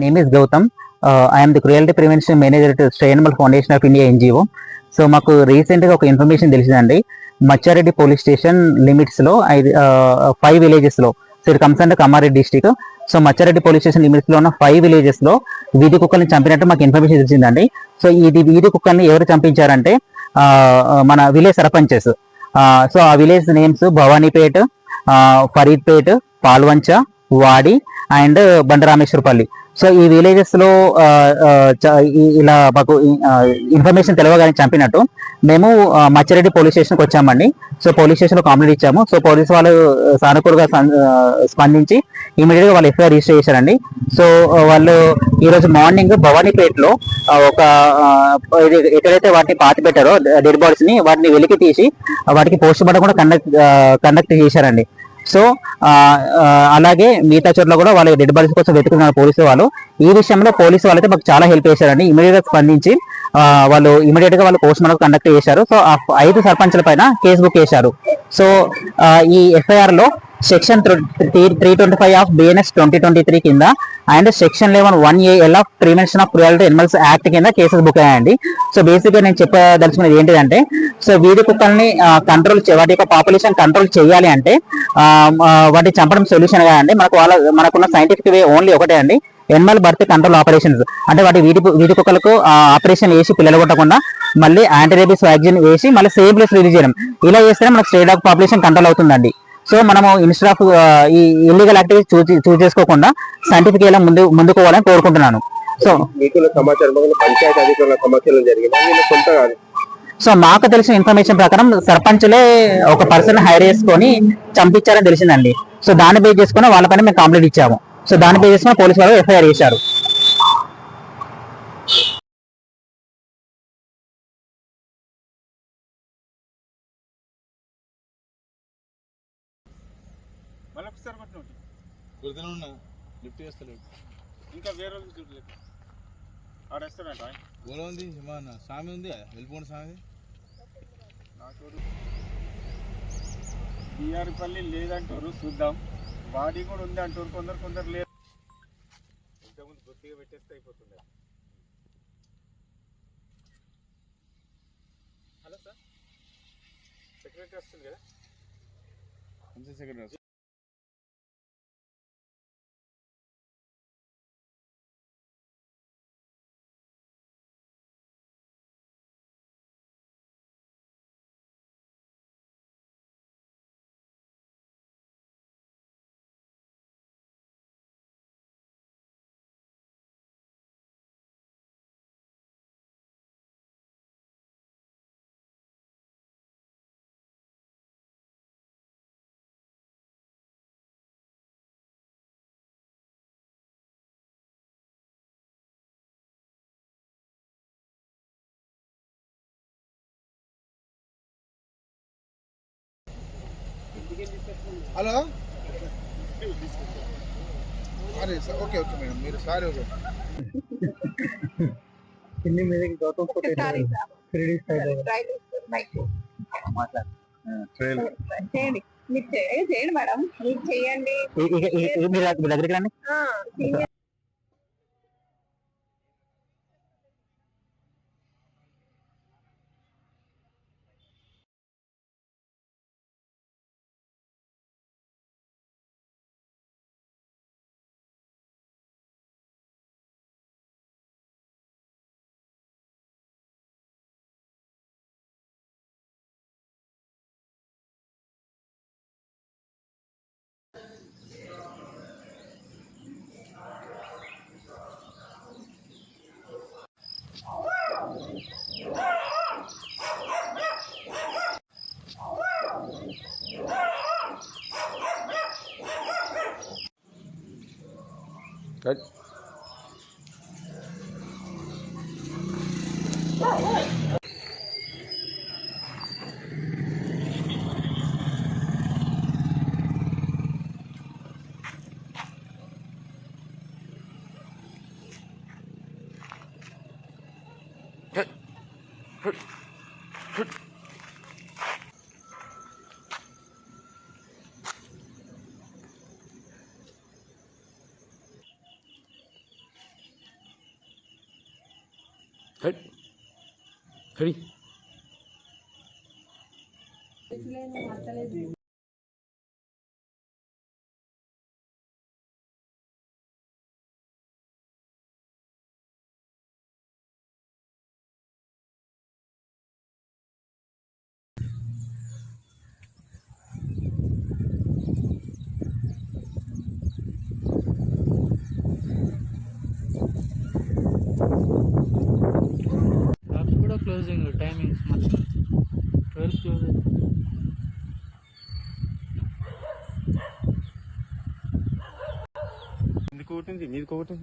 name is Gautam. I am the Cruelty Prevention Manager at Stray Animal Foundation of India NGO. So మాకు రీసెంట్గా ఒక information తెలిసిందండి. మచ్చారెడ్డి police station లిమిట్స్లో 5 విలేజెస్లో, so it comes under Kamareddy district. So Machareddy police station లిమిట్స్లో ఉన్న 5 విలేజెస్లో వీధి కుక్కల్ని చంపినట్టు మాకు ఇన్ఫర్మేషన్ తెలిసిందండి. సో ఇది వీధి కుక్కల్ని ఎవరు చంపించారంటే మన విలేజ్ సర్పంచెస్. సో ఆ విలేజ్ నేమ్స్ భవానీపేట్, ఫరీద్పేట్, పాల్వంచ, వాడి అండ్ బండరామేశ్వరపల్లి. సో ఈ విలేజెస్ లో ఇలా మాకు ఇన్ఫర్మేషన్ తెలియగానే చంపినట్టు మేము మచ్చిరెడ్డి పోలీస్ స్టేషన్కి వచ్చామండి. సో పోలీస్ స్టేషన్ లో కంప్లైంట్ ఇచ్చాము. సో పోలీస్ వాళ్ళు సానుకూలంగా స్పందించి ఇమీడియట్ గా వాళ్ళు ఎఫ్ఐఆర్ రిజిస్టర్ చేశారండి. సో వాళ్ళు ఈ రోజు మార్నింగ్ భవానీపేటలో ఒక ఎక్కడైతే వాటిని పాతి పెట్టారో డెడ్ బాడీస్ ని, వాటిని వెలికి తీసి వాటికి పోస్ట్ మార్టం కూడా కండక్ట్ చేశారండి. సో అలాగే మిగతా చోట్ల కూడా వాళ్ళ డెడ్ బాడీస్ కోసం వెతుకుతున్నారు పోలీసు వాళ్ళు. ఈ విషయంలో పోలీసు వాళ్ళైతే మాకు చాలా హెల్ప్ చేశారండి. ఇమీడియట్ గా స్పందించి వాళ్ళు ఇమీడియట్ గా వాళ్ళు పోస్ట్ మార్టం కండక్ట్ చేశారు. సో ఆ 5 సర్పంచ్ల పైన కేసు బుక్ చేశారు. సో ఈ ఎఫ్ఐఆర్ లో సెక్షన్ 325 ఆఫ్ బిఎన్ఎస్ 2023 కింద and section 11(1)(a)(l) of prevention of cruelty animals act కింద కేసెస్ బుక్ అయ్యాయండి. సో బేసిక్ గా నేను చెప్పదలుచుకున్నది ఏంటిదంటే, సో వీధి కుక్కల్ని కంట్రోల్, వాటి యొక్క పాపులేషన్ కంట్రోల్ చేయాలి అంటే వాటిని చంపడం సొల్యూషన్ కాదండి. మనకున్న సైంటిఫిక్ వే ఓన్లీ ఒకటే అండి, ఎనిమల్ బర్త్ కంట్రోల్ ఆపరేషన్స్. అంటే వాటి వీధి కుక్కలకు ఆపరేషన్ వేసి పిల్లలు కొట్టకుండా మళ్ళీ యాంటీరేబిస్ వ్యాక్సిన్ వేసి మళ్ళీ సేమ్ ప్లేస్ రిలీజ్ చేయడం. ఇలా చేస్తేనే మనకు స్ట్రే డాగ్ పాపులేషన్ కంట్రోల్ అవుతుందండి. సో మనము ఇన్స్టెడ్ ఆఫ్ ఈ ఇల్లీగల్ యాక్టివిటీస్ చూస్ చేసుకోకుండా సైంటిఫిక్ గా ముందుకోవాలని కోరుకుంటున్నాను. సో సో మాకు తెలిసిన ఇన్ఫర్మేషన్ ప్రకారం సర్పంచ్లే ఒక పర్సన్ హైర్ చేసుకొని చంపించారని తెలిసిందండి. సో దాన్ని బేస్ చేసుకుని వాళ్ళ పైన మేము కంప్లైంట్ ఇచ్చాము. సో దాన్ని బేస్ చేసుకుని పోలీసు వాళ్ళు ఎఫ్ఐఆర్ చేశారు. ఇంకా వేరే రెస్టారెంట్ ఉంది, స్వామి ఉంది, వెళ్ళిపోండి స్వామి. బిఆర్పల్లి లేదంటారు, చూద్దాం. వాడి కూడా ఉంది అంటారు, కొందరు లేదు. ఇంతకుముందు గుర్తిగా పెట్టేస్తే అయిపోతుంది. హలో సార్, సెక్రటరీ వస్తుంది కదా, సెక్రటరీ. హలో, అరే సార్, ఓకే మేడం, మీరు సారీ. ఓకే కింది మీద గౌతమ్ ఫోటో చేయండి. మేడం మీరు చేయండి, మీ దగ్గరికి రండి. Good. షాప్స్ కూడా క్లోజింగ్ టైమింగ్స్ మళ్ళీ 12 క్లోజ్. ఎందుకు ఒకటి మీది ఒకటి